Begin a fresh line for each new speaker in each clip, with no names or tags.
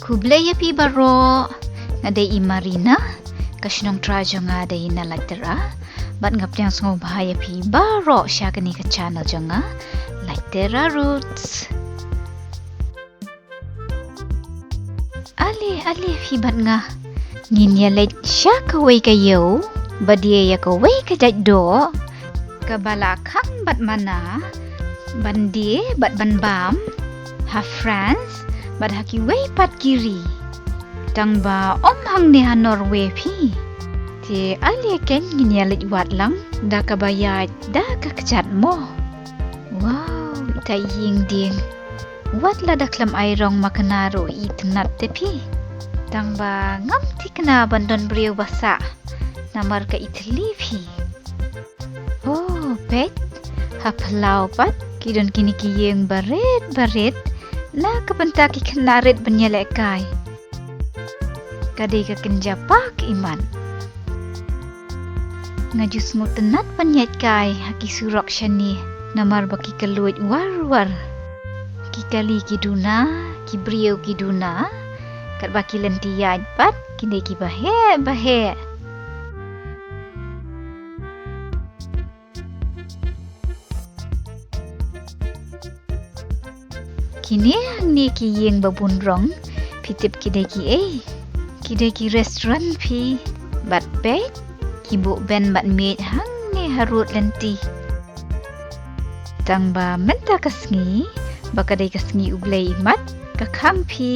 Khublei iaphi baroh ngadai marina kashnong trajo ngadai na laitera bat ngaplyang sngau bahaya iaphi baroh syakani ka channel jonga laitera roots ali iaphi bat nga ngin ya leit sya kawei kayo badia ya kawei ka jait do kabala kham bat mana bandi bat banbam ha France bat ha kiwei pat kiri tang ba hangne ha Norway phi ti ali ken ngin leit wat lang da ka bayat da ka kchat mo wow ta ying ding wat la daklam airong makanaro itnat te phi tang ba ngam ti kna bandon brio basa namar ka itli phi oh pet ha plau pat kidon kini kiyeng baret la kabanta ki kanarit banyale kai kadai ka kenjapak iman ngajus mo tenat panyat kai haki surok shani namar baki kaluit war ki kali ki duna ki brio ki duna kat baki lentiyat pat kini ki bahe kini hangne ki yeng babun rong pitip kidai ki restaurant phi bat pet ki bu ben bat meet hangne harut lenti tang ba mynta kasngi bakadai kasngi Khublei mat ka kham phi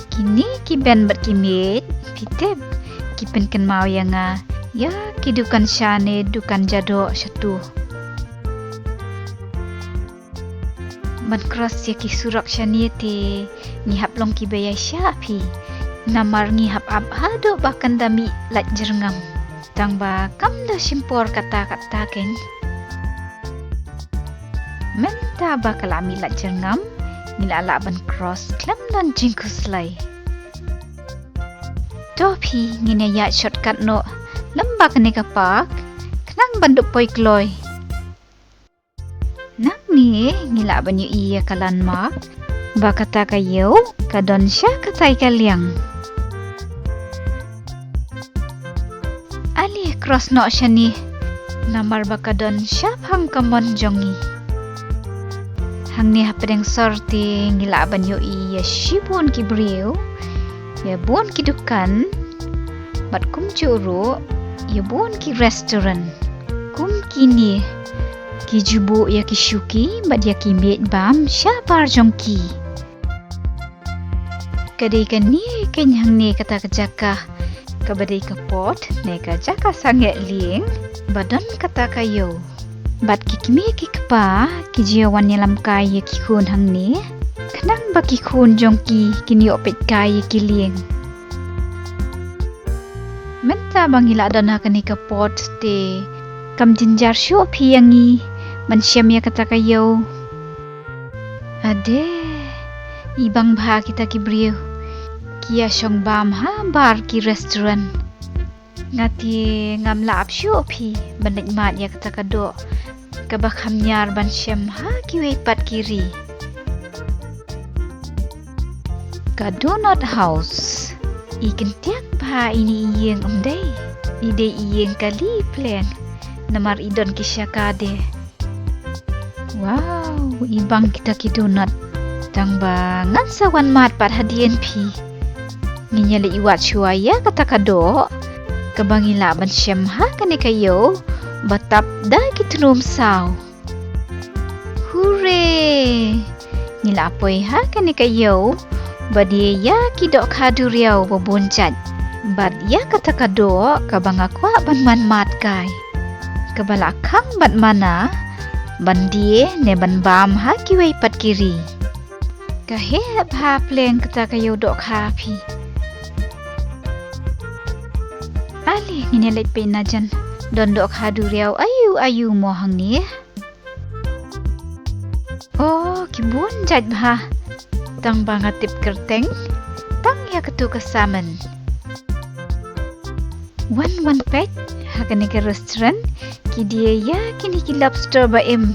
kini ki ben bat ki meet pitip ki pen kan mau yanga ya ki dukan syane dukan jado syatu man cross ya ki surak syani te ngihap long ki bayai sya phi namar ngihap ab hado bakan dami lat jerngam tang ba kam da simpor kata ken mynta ba kalami lat jerngam ngila ban cross klam dan jingkuslai topi ngine ya shortcut no lambak ne kapak knang banduk poi kloi ni ngila banyu iya kalan mak bakata kayo kadon sya katai kalyang ali cross no syani namar bakadon sya hang kamon jongi hangne hapadeng sorti ngila banyu iya shibon ki brio ya bon ki dukan bat kum churu ya bon ki restaurant kum kini ki jubu ya ki shuki bat ya ki met bam sya par jongki kadai kan ni keiñ hangne kata kejaka kabadai ka pot ne ka jaka sange ling badan kata kayo bat ki kimi ki kapa ki jiawan yalam kai ya ki khun hangne khnang ba ki khun jongki kini opet kai ya ki ling mynta bangila dana kani ka pot te kam jinjar shu phiangi man shem ya kata kayo ade ibang bha kita ki brio kia shong bam ha bar ki restaurant ngati ngam la apshu phi banit mat ya kata kado kaba kham ñiar ban shem ha kiwei pat kiri ka donut house ikin tiak bha ini iyeng omdai ide iyeng kali plan namar idon kisya kade wow ibang kita ki donut tang ba ngan sawan mat pat hadien phi nginyali iwat shuaya kata kado kabangila ban shem ha kane kayo batap da ki trum saw hooray ngila poi ha kane kayo badie ya ki dok khadu riau babuncat bad ya kata kado kabanga kwa ban man mat kai kabala khang bat mana bandie ne ban bam ha kiwei pat kiri kahe bha pleng kata kayo dok ha phi ali ngine leit pe najan don dok ha du riau ayu mo hangne oh kibun jait bha tang bangatip kerteng tang ya ketu kasaman one pet hakane ke restaurant ki dia ya kini ki lobster ba em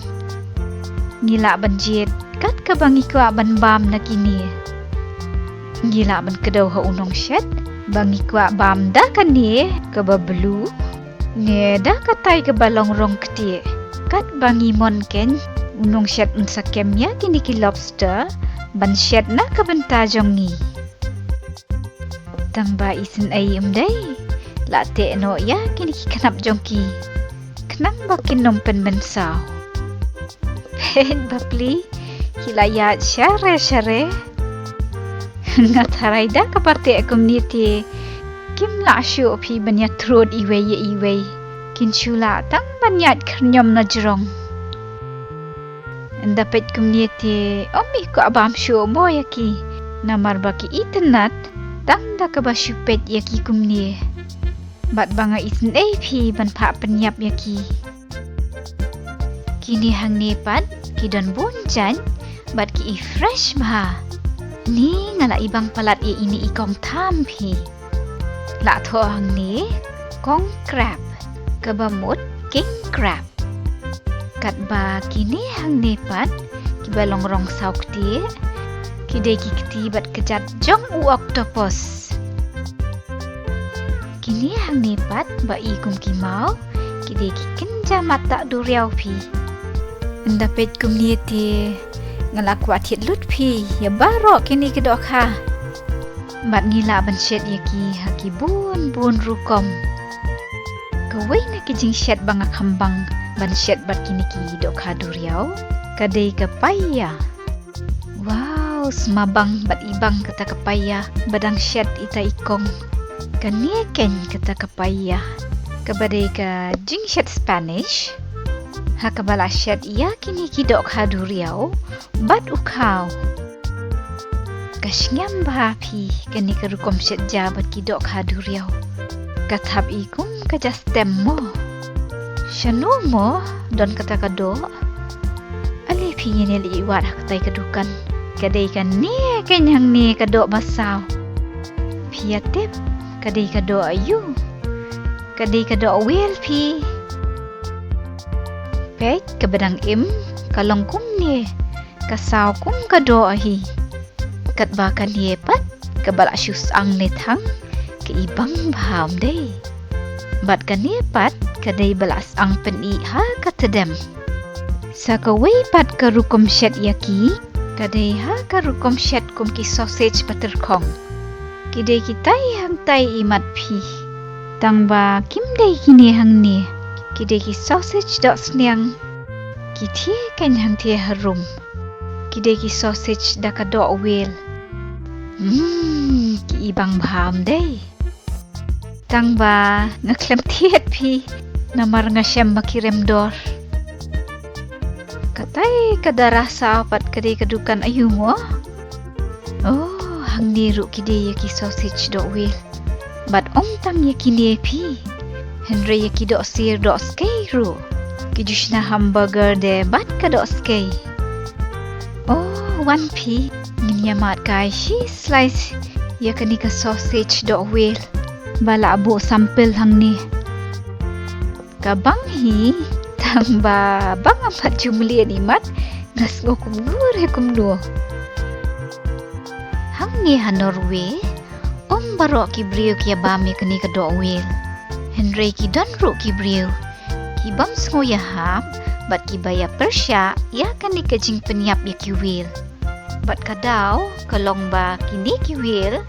ngila banjit kat ka bangi kwah ban bam na kini. Gila ban kedau ha unong shet. Bangi kwah bam da kan ni kaba blue. Ne da katai ke balong rong keti. Kat bangi mon ken unong shet unsa kemnya kini ki lobster. Ban shet na ka benta jongi. Tamba isin ay umday. Late no ya kini ki kanap jongki. Kenang bakin nompen mensaw. Pen bapli hilayat syare. Ngatarai da kaparte community. Kim la syu pi banya trod iwei. Kin chula tang banyat kernyom na jerong. Dapat community omi ko abam syu mo yaki. Namar baki internet tang da ka basyupet yaki kumni. Bat banga isin ap ban pa penyap yaki. Kini hangne pat kidon bunjan bat ki fresh bah. Ni ngala ibang palat ye ini ikong tham pi. La tho hangne kong crab kabamut king crab. Kat ba kini hangne pat ki balong rong sauk ti. Kide ki keti bat kejat jong u octopus. Kini hangne pat ba ikum ki mau kide ki kenja mata duriau pi. Dapat community ngalakwa tiat lut pi ya baroh kini kedok ha. Bat ngila ban shet yaki haki bun rukom. Kawei na kijing shet banga kambang ban shet bat kini ki dok ha duriau. Kadai kapaya. Wow, semabang bat ibang kata kapaya badang shet ita ikong. Kania ken kata kapaya. Kabadai ka jing shet Spanish. Hakabala shet ia kini kidok ha duriau bat ukau. Kasyngam bahapi kani kerukom shet jabat kidok ha duriau. Kathap ikum kajastem mo. Shanu mo don kata kado. Alepi yeneli iwat hakatai kadukan. Kadai kan ni kenyang ni kado basaw. Piatip kadai kado ayu. Kadai kado wel pi. Pek ke bedang im kalong kum ni kasaw kum kado ahi kat bakan yepat ke balak syus ang nethang ke ibang baham day bat kan yepat kadai balas ang peni ha katedem sa kawei pat ke rukom shet yaki kadai ha ke rukom shet kum ki sausage baterkong kidai kitai hang tai imat pi tang ba kim dai kini hang ni kidai ki sausage dok sniang kiti kan hang tie harum kidai ki sausage da ka dok wel ki ibang baham day tang ba ngaklem tiet pi namar nga shem makirem dor katai kadarasa pat kadai kadukan ayumo oh hang niru kidai ki sausage dok wel bat om tang yakini pi Henry yaki dok sir dok skei ru. Kijushna hamburger de bat ka dok skei. Oh, 1p. Ngin yamat kai shi slice. Yakani ka sausage dok wel. Bala abo sampel hang ni. Kabang hi. Tang ba bang amat jumlian imat. Ngas ngo kumdur he kumdur. Hang ni ha Norway. Om baroh ki brio ki abami kani ka dok wel. Henry ki don ru ki briu. Ki bam sngo ya hap, bat ki baya Persia, ya kan ni kajing penyap ya ki wil. Bat kadau, kalong ba kini ki wil,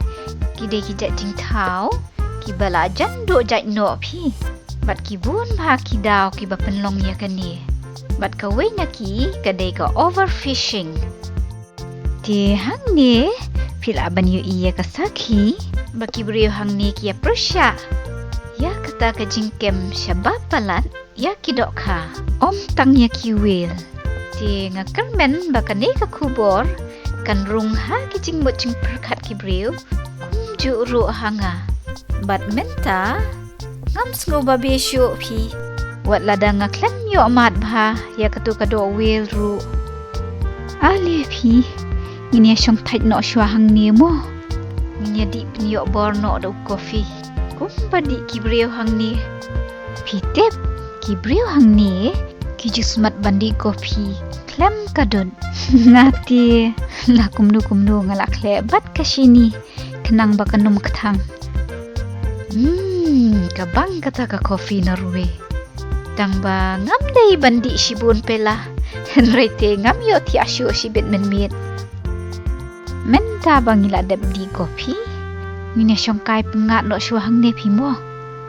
ki de ki jat jing tau, ki bala jan do laitnoh pi. Bat ki bun ba ki dau ki ba penlong ya kan ni. Bat kawei na ki kadai ka overfishing. Ti hang ni, pila ban yu iya ka sakhi, ba ki briu hang ni ki ya Persia. Ya kata ka jingkem syabab palat ya kidok ha om tang ya kiwei ti ngakermen bakane ka kubor kan rung ha kijing mo jing perkat kibriu kum ju ru hanga bat mynta ngam sngo babe syu pi wat lada ngaklan yo mat bha ya katu kado wel ru ale pi ngin ya shong thait no shwa hang ni mo ngin ya di pnyo bor no do coffee kum padi kibriu hang ni pitep kibriu hang ni kijusmat bandi kopi klem kadun. Ngati la kumnu ngalak lebat kasini kenang bakanum ketang. Kabang kata ka kopi Norway. Tang ba ngam dai bandi shibun pela. Rete ngam yo ti asyo shibit menmit. Mynta bang ila dap di kopi. Ngine syongkai pengat no syua hangne pimo.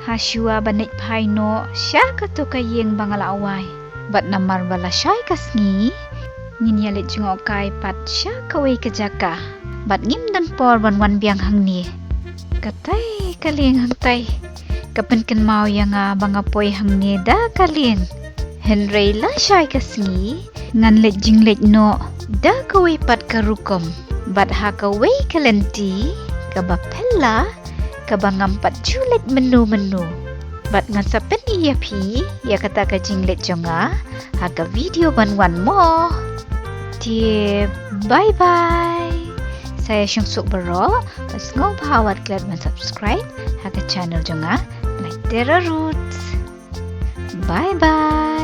Ha syua banet pai no sya kato kayeng bangala awai. Bat namar bala syai kasngi. Ngin yalit jengokai pat sya kawei kejaka. Bat ngim dan por wan biang hangne. Katai kaleng hangtai. Kapenken mau yang bangapoi hangne da kaleng. Henry la syai kasngi. Ngan let jing laitnoh da kawei pat karukom. Bat ha kawei kalenti. Kaba pella. Kaba ngampat julet menu. Bat ngan sapen iaphi. Ya kata ka jing let jonga. Haga video ban mo. Tie bye bye. Saya syungsuk baroh. Pas ngau bahawat kalian subscribe. Haga channel jonga. Like Terra Roots. Bye bye.